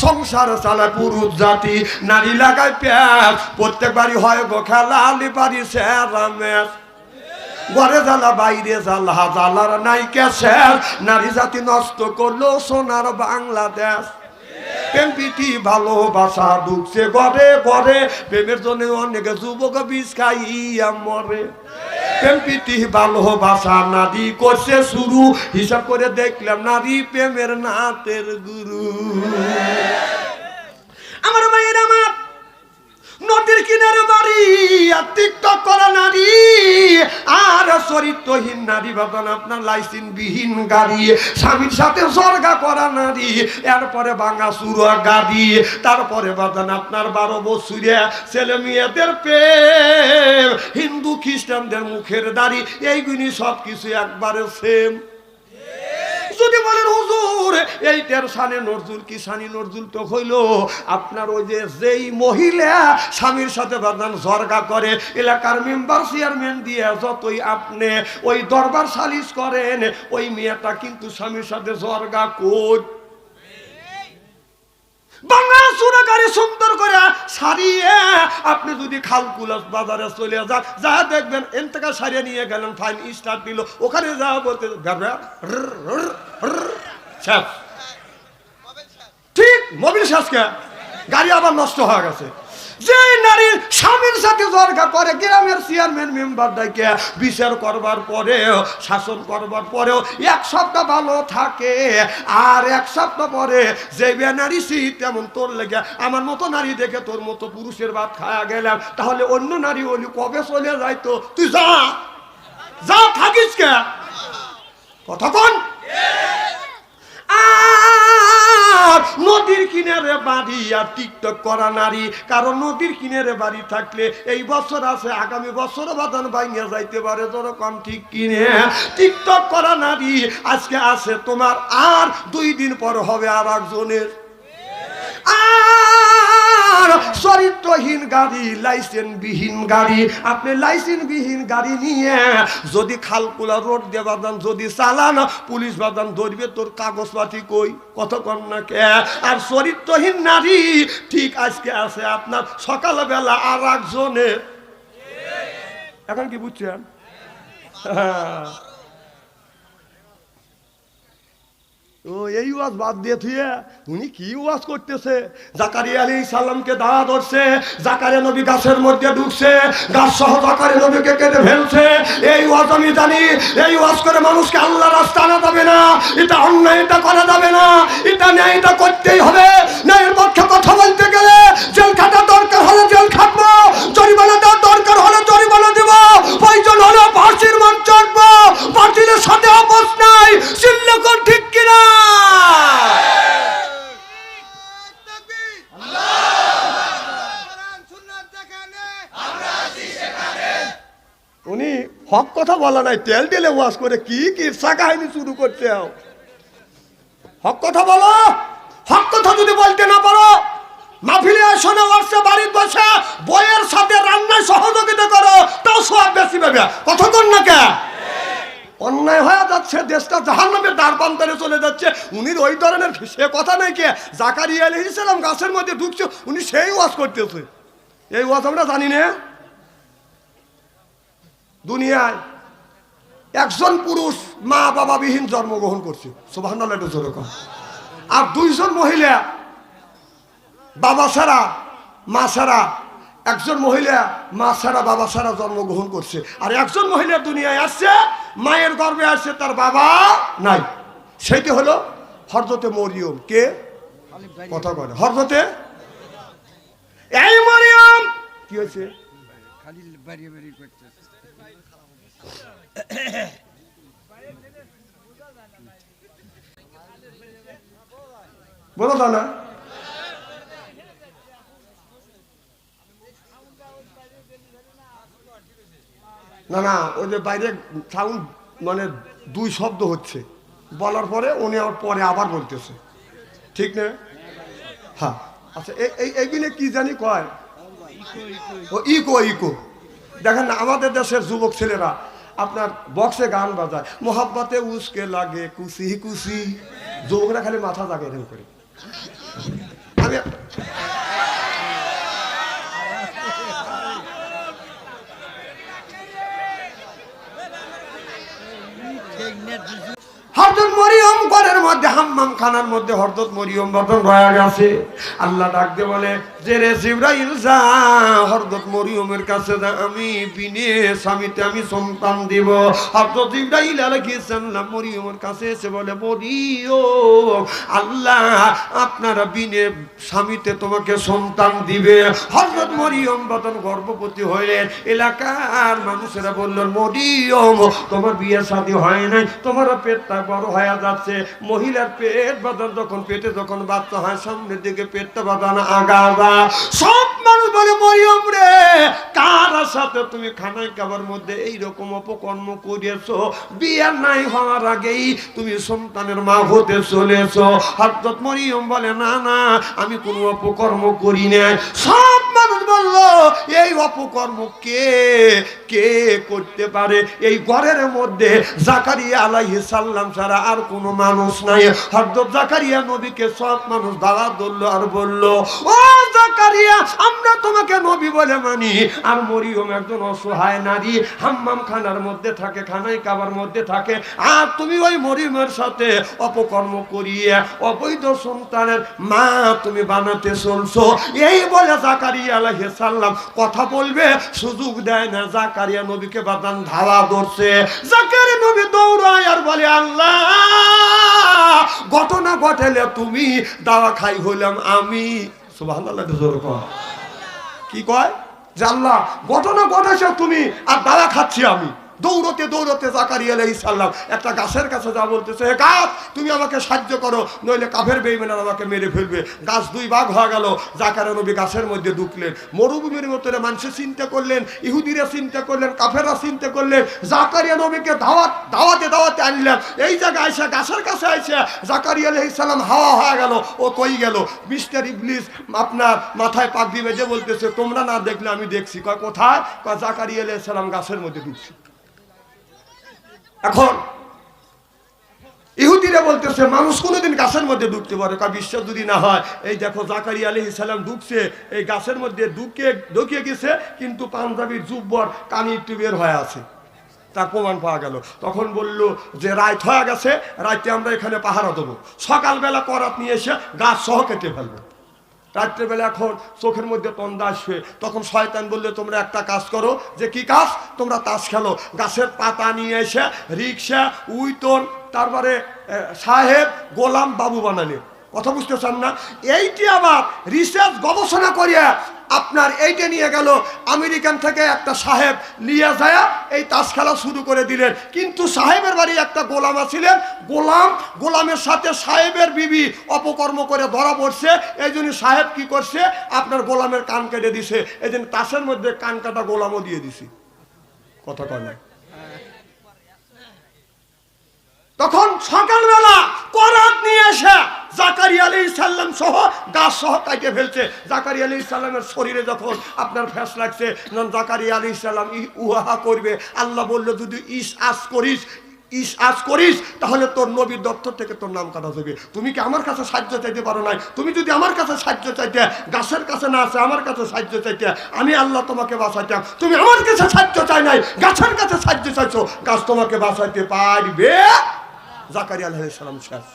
সংসার চালায় পুরুষ জাতি, নারী লাগায় প্যাঁচ, প্রত্যেক বাড়ি হয় গো খেলা, আলি বাড়ি সেরা ম্যাচ, ঘরে জ্বালা বাইরে জ্বালা, জ্বালার নাইকে শেষ, নারী জাতি নষ্ট করলো সোনার বাংলাদেশ। প্রেম প্রীতি ভালোবাসা ঢুকছে ঘরে ঘরে, প্রেমের জন্য অনেক যুবক বিষ খাইয়া মরে। প্রেম প্রীতি ভালোবাসা নারী করছে শুরু, হিসাব করে দেখলাম নারী প্রেমের নাতের গুরু। আমার মায়ের আমার নদীর কিনারে বাড়ি, আর টিকটক করা নারী, আর চরিত্রহীন নারী বাদান আপনার লাইসেন্স বিহীন গাড়ি, স্বামীর সাথে জর্গা করা নারী, এরপরে ভাঙা চুরা গাড়ি, তারপরে বাদান আপনার 12 বছরে ছেলে মেয়েদের প্রেম, হিন্দু খ্রিস্টানদের মুখের দাড়ি, এইগুলি সব কিছু একবারে সেম। যদি বলেন হুজুর এইটার সানে নজরুল কি, সানি নজরুল তো হইল আপনার ওই যে যেই মহিলা স্বামীর সাথে বাদান জর্গা করে, এলাকার মেম্বার চেয়ারম্যান দিয়ে যতই আপনি ওই দরবার সালিশ করেন, ওই মেয়েটা কিন্তু স্বামীর সাথে জর্গা কর। বাংলা সুরাগারে সুন্দর করে সারিয়ে আপনি যদি খালকুলাস বাজারে চলে যান, যা দেখবেন এন থেকে সারিয়ে নিয়ে গেলেন, ফাইন স্টার্ট দিল, ওখানে যা বলতে ঠিক মোবিল শেষকে গাড়ি আবার নষ্ট হয়ে গেছে। যে নারী স্বামীর সাথে জর্গা করে, গ্রামের চেয়ারম্যান মেম্বার ডাকে বিচার করবার পরেও, শাসন করবার পরেও 1 সপ্তাহ ভালো থাকে, আর 1 সপ্তাহ পরে যে নারী তেমন তোর লেগে আমার মতো নারী দেখে তোর মতো পুরুষের ভাত খাওয়া গেলাম, তাহলে অন্য নারী বলি কবে চলে যাইতো, তুই যা যা থাকিস কে কথা কোন। নদীর কিনারে বাড়ি আর টিকটক করা নারী, কারণ নদীর কিনারে বাড়ি থাকলে এই বছর আছে, আগামী বছর বাদান ভাঙিয়া যাইতে পারে, যখন ঠিক কিনে টিকটক করা নারী আজকে আছে তোমার, আর 2 দিন পর হবে আর একজনের। আর চরিত্রহীন গাড়ি, লাইসেন্স বিহীন গাড়ি, আপনি লাইসেন্স বিহীন গাড়ি নিয়ে যদি খালকুলা রোড দিয়ে বাদান যদি চালান, পুলিশ বাদান ধরবে, তোর কাগজপাতি কই কতক্ষণ না কে। আর চরিত্রহীন নারী ঠিক আজকে আছে আপনার সকালবেলা আর একজনের। এখন কি বুঝছেন? ও এই ওয়াজ বাদ দিয়ে থুয়ে উনি কি ওয়াজ করতেছে, জাকারিয়া আলাইহিস সালামকে দাওয়াত ধরছে, জাকারিয়া নবী গাছের মধ্যে ঢুকছে, গাছ সহ জাকারিয়া নবীকে কেটে ফেলছে। এই ওয়াজ আমি জানি, এই ওয়াজ করে মানুষকে আল্লাহর রাস্তা আনা যাবে না, এটা অন্যায়, এটা করা যাবে না, এটা ন্যায়, এটা করতেই হবে। ন্যায়ের পক্ষে কথা বলতে গেলে জেল খাটা দরকার হলে জেল খাটবো, জরিমানা দেওয়ার দরকার হলে জরিমানা দেব, প্রয়োজন হলে ফাঁসির মঞ্চ চাটবো, বাতিলের সাথে আপোষ নাই, চিল্লে কোন ঠিক কিনা। উনি হক কথা বলা নাই, তেল দিলে ওয়াজ করে কি কিসা কাহিনী শুরু করছে। হক কথা বলো, হক কথা যদি বলতে না পারো মাহফিলে শোনা ওয়াজে বাড়িতে বসে বইয়ের সাথে রান্নায় সহযোগিতা করো, তাও সওয়াব বেশি পাবে। কথা কোন না কে? অন্যায় হয়ে যাচ্ছে, দেশটা জাহান্নামের দ্বারপ্রান্তে চলে যাচ্ছে। উনি ওই ধরনের সে কথা নাই কে, জাকারিয়া আলাইহিস সালাম গাছের মধ্যে ঢুকছে, উনি সেই ওয়াজ করতেছে। এই ওয়াজ আমরা জানি না। দুনিয়ায় একজন পুরুষ মা বাবা বিহীন জন্মগ্রহণ করছে, সুবহানাল্লাহ একটু জোরে কর। আর 2 জন মহিলা বাবা ছাড়া মা ছাড়া, একজন মহিলা মা ছাড়া বাবা ছাড়া জন্মগ্রহণ করছে। আর একজন মহিলা দুনিয়ায় আসছে, মায়ের গর্ভে আসছে, তার বাবা নাই। সেইটি হলো হযরতে মরিয়ম। কে কথা বলে? হযরতে এই মরিয়ম। কি হয়েছে? বলো না, না না ওই যে বাইরে সাউন্ড মানে 2 শব্দ হচ্ছে, বলার পরে উনি পরে আবার বলতেছে, ঠিক না? হ্যাঁ আচ্ছা, এইগুলো কি জানি কয়, ও ইকো ইকো। দেখেন না আমাদের দেশের যুবক ছেলেরা আপনার বক্সে গান বাজায়, মোহাব্বতে উসকে লাগে কুসি কুসি, যুবকরা খালি মাথা জাগে এরকম করে। খানার মধ্যে হযরত মরিয়ম বদন রয়ে গেছে। আল্লাহ ডাক দিয়ে বলে যে রে জিবরাইল যা হযরত মরিয়মের কাছে যা, আমি বিনে স্বামীতে আমি সন্তান দিব। হযরত জিবরাইল আলাইহিস সালাম মরিয়মের কাছে এসে বলে মরিয়ম আল্লাহ আপনারা বিনে স্বামীতে তোমাকে সন্তান দিবে। হযরত মরিয়ম বদন গর্ভবতী হইলেন। এলাকার মানুষেরা বললেন মরিয়ম তোমার বিয়ে শাদী হয় নাই, তোমার পেটটা বড় হয়ে যাচ্ছে। মহিলার পেট বাঁধান যখন পেটে যখন বাচ্চা হয় সামনের দিকে পেটটা বাঁধান আগাবা। সব মানুষ বলে মরিয়ম রে কার সাথে তুমি খানায় খাবার মধ্যে এইরকম অপকর্ম করিয়েছো, বিয়ে নাই হওয়ার আগেই তুমি সন্তানের মা হতে চলেছো। হযরত মরিয়ম বলে না না আমি কোনো অপকর্ম করি না। সব মানুষ বলল এই অপকর্ম কে কে করতে পারে? এই ঘরের মধ্যে জাকারিয়া আলাইহিস সালাম ছাড়া আর কোনো মানুষ নাই। হযরত জাকারিয়া নবীকে সব মানুষ দাওয়াত দিল আর বলল ও জাকারিয়া আমরা তোমাকে নবী বলে মানি, আর মরিয়ম একজন অসহায় নারী, হাম্মাম খানার মধ্যে থাকে, খানায় কাবার মধ্যে থাকে, আর তুমি ওই মরিয়মের সাথে অপকর্ম করিয়ে অবৈধ সন্তানের মা তুমি বানাতে চলছো। এই বলে জাকারিয়া আলাইহিস সালাম কথা বলবে সুযোগ দেয় না। জাকারিয়া নবীকে বাদান ধাওয়া ধরছে। জাকারিয়া নবী দৌড়ায় আর বলে আল্লাহ ঘটনা ঘটালে তুমি, দাওয়া খাই হইলাম আমি। সুবহানাল্লাহ জোরে কর। কি কয় যে আল্লাহ ঘটনা ঘটাইছো তুমি আর দাওয়া খাচ্ছি আমি। দৌড়তে দৌড়তে জাকারিয়া আলাইহিস সালাম একটা গাছের কাছে যা বলতেছে হে গাছ তুমি আমাকে সাহায্য করো নইলে কাফের বেঈমানরা আমাকে মেরে ফেলবে। গাছ দুই ভাগ হয়ে গেল। জাকারিয়া নবী গাছের মধ্যে ঢুকলেন। মরুভূমির মধ্যে মানুষ চিন্তা করলেন, ইহুদিরা চিন্তা করলেন, কাফেররা চিন্তা করলেন। জাকারিয়া নবীকে দাওয়াতে আনলেন। এই জায়গায় আইসা গাছের কাছে আইসা জাকারিয়া আলাইহিস সালাম হাওয়া হয়ে গেল। ও কই গেল? মিস্টার ইবলিস আপনার মাথায় পাগড়ি বেঁধে বলতেছে তোমরা না দেখলে আমি দেখছি। কয় কোথায়? কয় জাকারিয়া আলাইহিস সালাম গাছের মধ্যে ঢুকছে। এখন ইহুদিরা বলতেছে মানুষ কোনোদিন গাছের মধ্যে ঢুকতে পারে? বিশ্বাস যদি না হয় এই দেখো জাকারিয়া আলাইহিস সালাম ঢুকছে, এই গাছের মধ্যে ঢুকে গেছে, কিন্তু পাঞ্জাবির জুব্বর কানি একটু বের হয়ে আছে, তার প্রমাণ পাওয়া গেল। তখন বলল যে রাত হয়ে গেছে, রাতে আমরা এখানে পাহারা দেবো, সকালবেলা করাত নিয়ে এসে গাছ সহ কেটে ফেলবো। রাত্রেবেলা এখন চোখের মধ্যে তন্দা আসবে। তখন শয়তান বললে তোমরা একটা কাজ করো। যে কি কাজ? তোমরা তাস খেলো। গাছের পাতা নিয়ে এসে রিক্সা উইতন তারপরে সাহেব গোলাম বাবু বানালে। কথা বুঝতে চান না? এইটি আবার রিসার্চ গবেষণা করিয়া আপনার এইটা নিয়ে গেল আমেরিকান থেকে একটা সাহেব নিয়ে যায় এই তাস খেলা শুরু করে দিলেন। কিন্তু সাহেবের বাড়ি একটা গোলাম আছিলেন, গোলামের সাথে সাহেবের বিবি অপকর্ম করে ধরা পড়ছে। এই জন্য সাহেব কি করছে আপনার গোলামের কান কেটে দিছে। এই জন্য তাসের মধ্যে কান কাটা গোলামও দিয়ে দিছি। কথা কয় না? তখন সকালবেলা করাত নিয়ে এসে জাকারিয়া আলাইহিস সালাম সহ গাছ সহ কাটে ফেলছে। জাকারিয়া আলাইহিস সালামের শরীরে যখন আপনার ফ্যাস লাগছে, জাকারিয়া আলাইহিস সালাম উহা করবে। আল্লাহ বলল যদি আজ করিস তাহলে তোর নবীর দপ্তর থেকে তোর নাম কাটা যাবে। তুমি কি আমার কাছে সাহায্য চাইতে পারো নাই? তুমি যদি আমার কাছে সাহায্য চাইতে, গাছের কাছে না আসে আমার কাছে সাহায্য চাইতে, আমি আল্লাহ তোমাকে বাঁচাইতাম। তুমি আমার কাছে সাহায্য চাই নাই, গাছের কাছে সাহায্য চাইছো, গাছ তোমাকে বাঁচাইতে পারবে। জাকারিয়া আলাইহিস সালাম শেষ।